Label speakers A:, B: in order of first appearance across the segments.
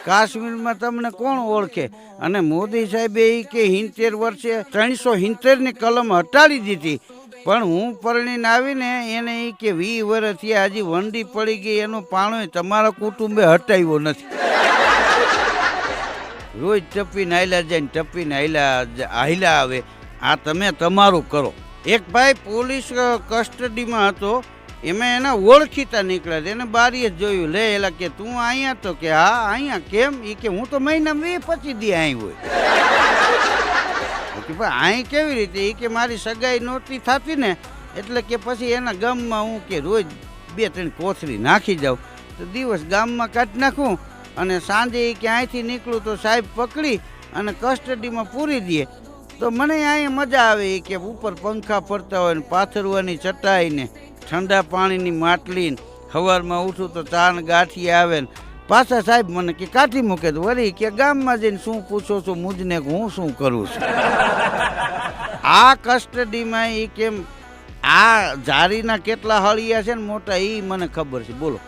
A: કાશ્મીરમાં તમને કોણ ઓળખે? અને મોદી સાહેબે એ કે 70 વર્ષે 370 ની કલમ હટાડી દીધી, પણ હું પરણીને આવીને એને એ કે 20 વર્ષ થયા હજી વંડી પડી ગઈ, એનું પાણું તમારા કુટુંબે હટાવ્યો નથી. રોજ ટપીને હાલ્યા જાય ને ટપીને હાલ્યા આવે. આ તમે તમારું કરો. એક ભાઈ પોલીસ કસ્ટડીમાં હતો, એમાં એના ઓળખીતા નીકળ્યા, એને બારીએ જોયું, લે એલા કે તું અહીંયા? તો કે હા અહીંયા. કેમ? એ કે હું તો મહિનામાં 20-25 દી અહીં હોય. કે ભાઈ અહીં કેવી રીતે? એ કે મારી સગાઈ નહોતી થતી ને, એટલે કે પછી એના ગામમાં હું કે રોજ 2-3 કોથળી નાખી જાઉં, તો દિવસ ગામમાં કાઢી નાખું અને સાંજે એ કે અહીંથી નીકળું તો સાહેબ પકડી અને કસ્ટડીમાં પૂરી દે. તો મને અહીંયા મજા આવે કે ઉપર પંખા ફરતા હોય ને પાથરવાની ચટાઈ ને ઠંડા પાણીની માટલી ને સવારમાં ઉઠું તો ચા ને ગાંઠી આવે ને પાછા સાહેબ મને કે કાઢી મૂકે. તો વળી કે ગામમાં જઈને શું પૂછો છો મુજને, હું શું કરું છું? આ કસ્ટડીમાં એ કેમ આ જારીના કેટલા હળિયા છે ને મોટા, એ મને ખબર છે. બોલો.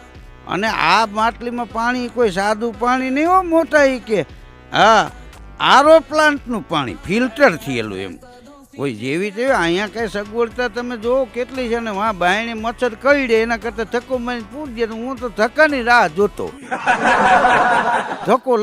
A: અને આ માટલીમાં પાણી કોઈ સાદું પાણી નહીં હો મોટા, એ કે હા આરો પ્લાન્ટનું પાણી ફિલ્ટર થયેલું એમ. કોઈ જેવી તેવી અહીંયા કઈ સગવડતા તમે જોવો કેટલી છે ને. વાં બાયણે મચ્છર કરડે એના કરતાં ધક્કો મારીને પૂછજે. હું તો ધક્કાની રાહ જોતો, ધક્કો